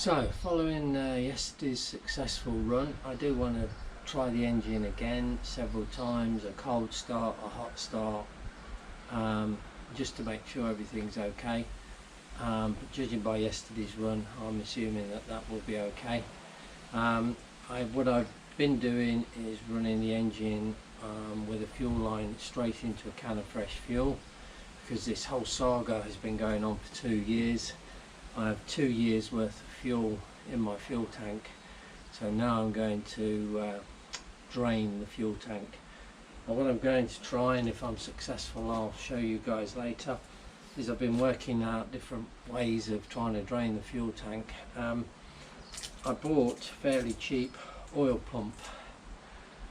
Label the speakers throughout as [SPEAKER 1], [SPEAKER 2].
[SPEAKER 1] So, following yesterday's successful run, I do want to try the engine again several times, a cold start, a hot start, just to make sure everything's okay. But judging by yesterday's run, I'm assuming that that will be okay. What I've been doing is running the engine with a fuel line straight into a can of fresh fuel, because this whole saga has been going on for 2 years. I have 2 years worth of fuel in my fuel tank, so now I'm going to drain the fuel tank. And what I'm going to try, and if I'm successful I'll show you guys later, is I've been working out different ways of trying to drain the fuel tank. I bought a fairly cheap oil pump.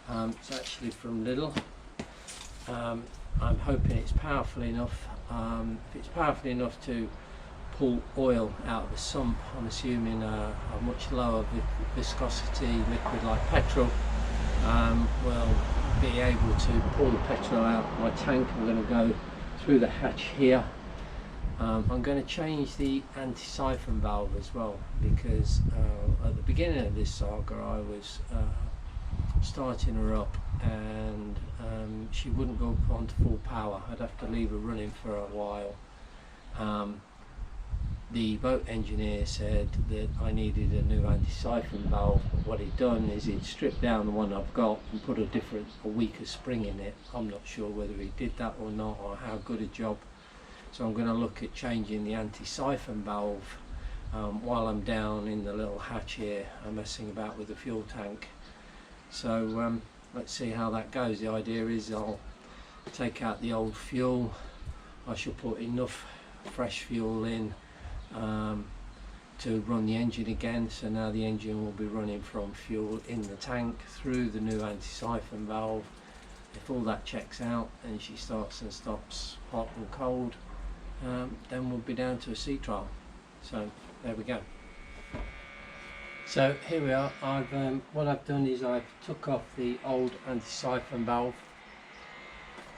[SPEAKER 1] It's actually from Lidl. I'm hoping it's powerful enough. If it's powerful enough to pull oil out of the sump, I'm assuming a much lower viscosity liquid like petrol will be able to pull the petrol out of my tank. I'm going to go through the hatch here. I'm going to change the anti-syphon valve as well, because at the beginning of this saga I was starting her up and she wouldn't go up onto full power. I'd have to leave her running for a while. The boat engineer said that I needed a new anti-syphon valve, but what he'd done is he'd stripped down the one I've got and put a weaker spring in it. I'm not sure whether he did that or not, or how good a job. So I'm going to look at changing the anti-syphon valve while I'm down in the little hatch here. I'm messing about with the fuel tank. So let's see how that goes. The idea is I'll take out the old fuel. I shall put enough fresh fuel in to run the engine again. So now the engine will be running from fuel in the tank through the new anti-syphon valve. If all that checks out and she starts and stops hot and cold, then we'll be down to a sea trial. So there we go. So here we are. What I've done is I've took off the old anti-syphon valve.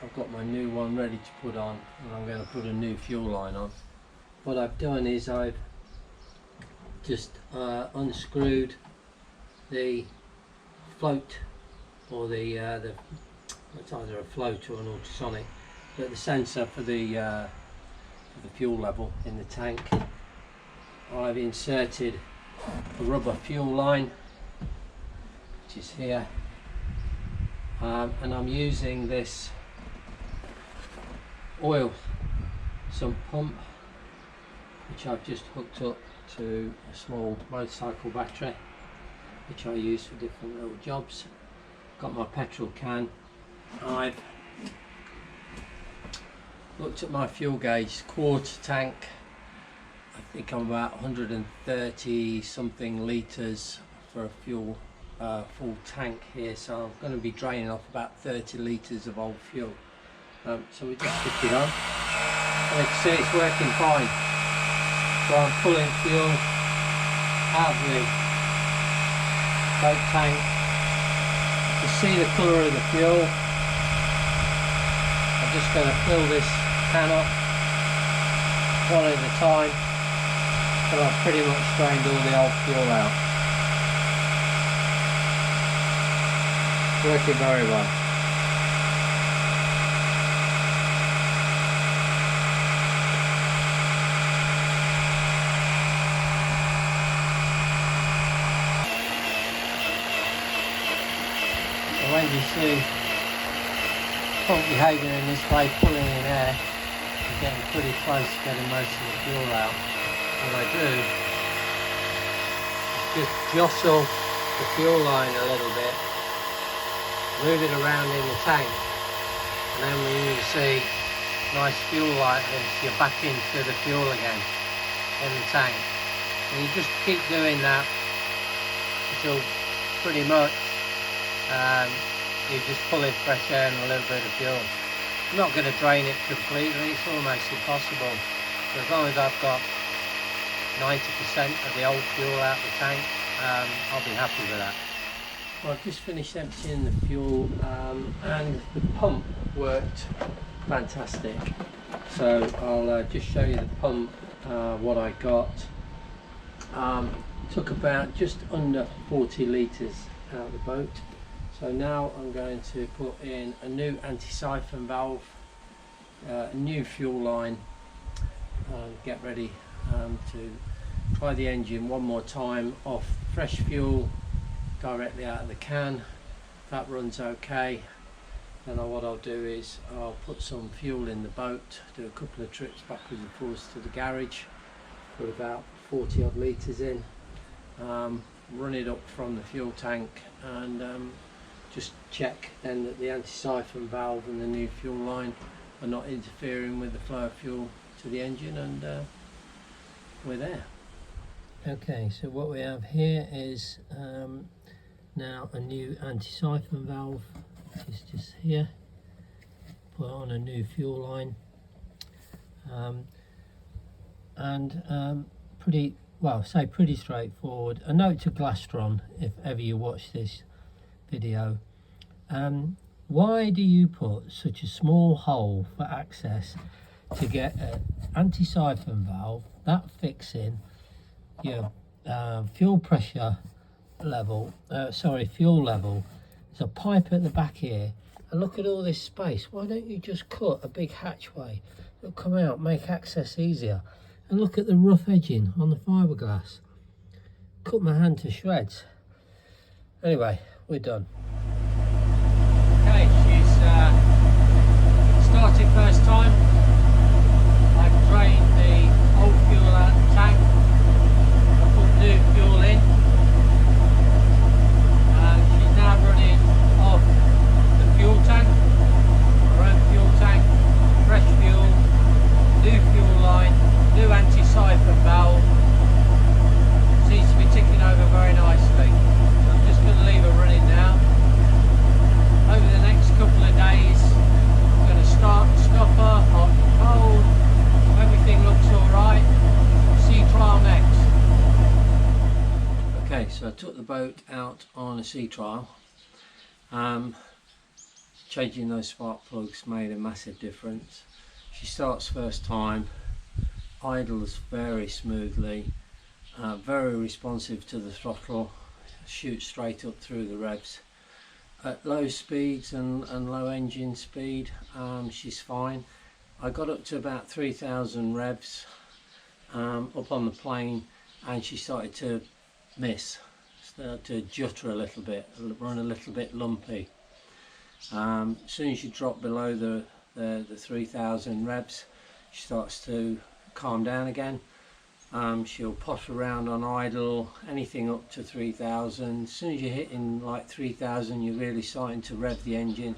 [SPEAKER 1] I've got my new one ready to put on, and I'm going to put a new fuel line on. What I've done is I've just unscrewed the float, or it's either a float or an ultrasonic, but the sensor for the fuel level in the tank. I've inserted a rubber fuel line, which is here, and I'm using this oil sump pump, which I've just hooked up to a small motorcycle battery, which I use for different little jobs. Got my petrol can. I've looked at my fuel gauge, quarter tank. I think I'm about 130 something litres for a full tank here, so I'm going to be draining off about 30 litres of old fuel. So we just stick it on, and you can see it's working fine. So I'm pulling fuel out of the boat tank. You can see the colour of the fuel. I'm just going to fill this can up one at a time until I've pretty much drained all the old fuel out. Working very well. When you see pump behaving in this way, pulling in air, I'm getting pretty close to getting most of the fuel out. What I do is just jostle the fuel line a little bit, move it around in the tank, and then when you see nice fuel like this, you're back into the fuel again in the tank. And you just keep doing that until pretty much you're just pulling fresh air and a little bit of fuel. I'm not going to drain it completely, it's almost impossible. But as long as I've got 90% of the old fuel out the tank, I'll be happy with that. Well, I've just finished emptying the fuel, and the pump worked fantastic. So I'll just show you the pump, what I got. Took about just under 40 litres out of the boat. So now I'm going to put in a new anti-syphon valve, a new fuel line, and get ready to try the engine one more time off fresh fuel directly out of the can. If that runs okay, then what I'll do is I'll put some fuel in the boat, do a couple of trips backwards and forwards to the garage, put about 40 odd litres in, run it up from the fuel tank, and just check then that the anti-syphon valve and the new fuel line are not interfering with the flow of fuel to the engine, and we're there. Okay, so what we have here is now a new anti-syphon valve, which is just here. Put on a new fuel line, and pretty straightforward. A note to Glastron, if ever you watch this video, why do you put such a small hole for access to get an anti-syphon valve that fits in your fuel level? There's a pipe at the back here, and look at all this space. Why don't you just cut a big hatchway that'll come out, make access easier? And look at the rough edging on the fiberglass. Cut my hand to shreds. Anyway, we're done. Okay, she's started first time. I've drained the old fuel out of the tank. I put new fuel in. And she's now running off the fuel tank. Her own fuel tank, fresh fuel, new fuel line, new anti-syphon valve. Seems to be ticking over very nicely. So I'm just going to leave her running now. Over the next couple of days, I'm going to stop her, hot and cold. Everything looks alright. Sea trial next. Okay, so I took the boat out on a sea trial. Changing those spark plugs made a massive difference. She starts first time, idles very smoothly, very responsive to the throttle, shoots straight up through the revs. At low speeds and low engine speed, she's fine. I got up to about 3,000 revs up on the plane, and she started to miss, started to jutter a little bit, run a little bit lumpy. As soon as you drop below the 3,000 revs, she starts to calm down again. She'll pot around on idle, anything up to 3,000. As soon as you're hitting like 3,000, you're really starting to rev the engine.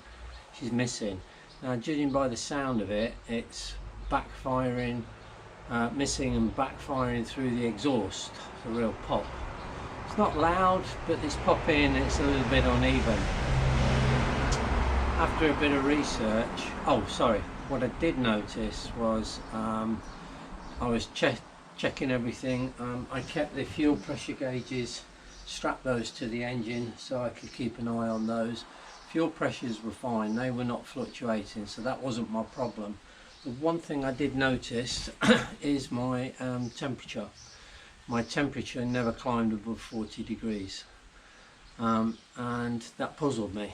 [SPEAKER 1] She's missing. Now, judging by the sound of it, it's backfiring, missing and backfiring through the exhaust. It's a real pop. It's not loud, but this pop in, it's a little bit uneven. After a bit of research, what I did notice was I was checking everything. I kept the fuel pressure gauges, strapped those to the engine so I could keep an eye on those. Fuel pressures were fine, they were not fluctuating, so that wasn't my problem. The one thing I did notice is my temperature. My temperature never climbed above 40 degrees, and that puzzled me.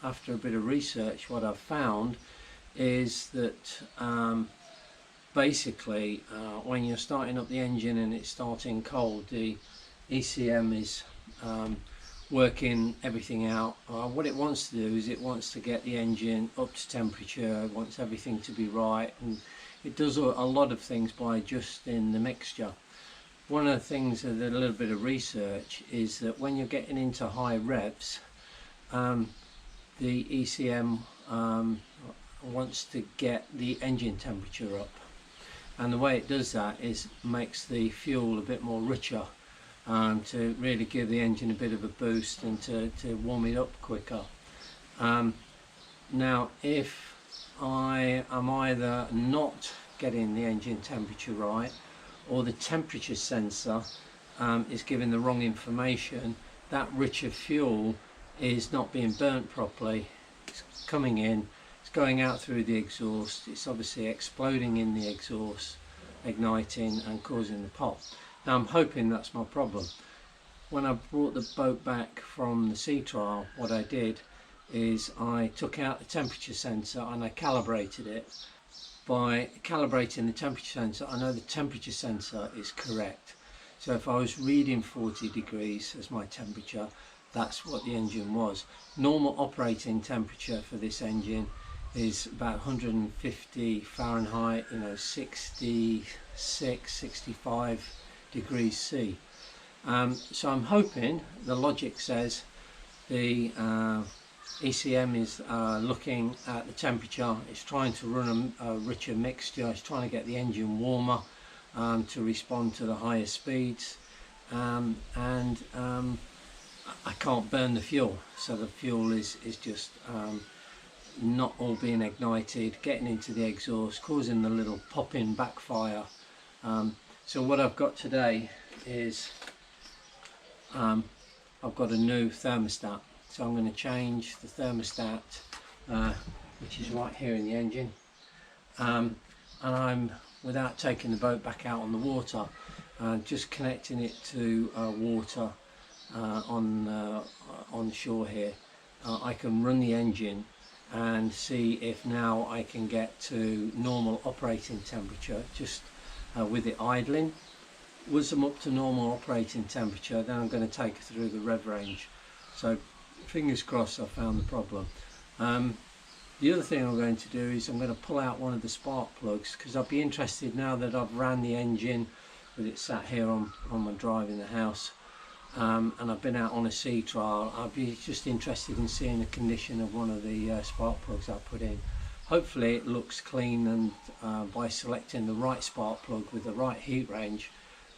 [SPEAKER 1] After a bit of research, what I've found is that basically when you're starting up the engine and it's starting cold, the ECM is working everything out. What it wants to do is it wants to get the engine up to temperature, it wants everything to be right, and it does a lot of things by adjusting the mixture. One of the things that a little bit of research is that when you're getting into high revs, the ECM wants to get the engine temperature up, and the way it does that is makes the fuel a bit more richer, to really give the engine a bit of a boost and to warm it up quicker. Now, if I am either not getting the engine temperature right, or the temperature sensor is giving the wrong information, that richer fuel is not being burnt properly. It's coming in, it's going out through the exhaust, it's obviously exploding in the exhaust, igniting and causing the pop. Now I'm hoping that's my problem. When I brought the boat back from the sea trial, what I did is I took out the temperature sensor and I calibrated it. By calibrating the temperature sensor, I know the temperature sensor is correct. So if I was reading 40 degrees as my temperature, that's what the engine was. Normal operating temperature for this engine is about 150 Fahrenheit, 66, 65 degrees C. So I'm hoping, the logic says, the ECM is looking at the temperature, it's trying to run a richer mixture, it's trying to get the engine warmer to respond to the higher speeds, and I can't burn the fuel, so the fuel is just not all being ignited, getting into the exhaust, causing the little pop-in backfire. So what I've got today is I've got a new thermostat, so I'm going to change the thermostat, which is right here in the engine, and I'm, without taking the boat back out on the water, just connecting it to water on shore here. I can run the engine and see if now I can get to normal operating temperature just with it idling. Once I'm up to normal operating temperature, then I'm going to take it through the rev range. So fingers crossed I found the problem. The other thing I'm going to do is I'm going to pull out one of the spark plugs, because I'd be interested, now that I've ran the engine with it sat here on my drive in the house, and I've been out on a sea trial, I'd be just interested in seeing the condition of one of the spark plugs I put in. Hopefully it looks clean, and by selecting the right spark plug with the right heat range,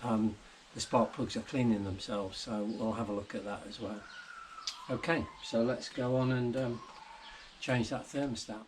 [SPEAKER 1] the spark plugs are cleaning themselves, so we'll have a look at that as well. Okay, so let's go on and change that thermostat.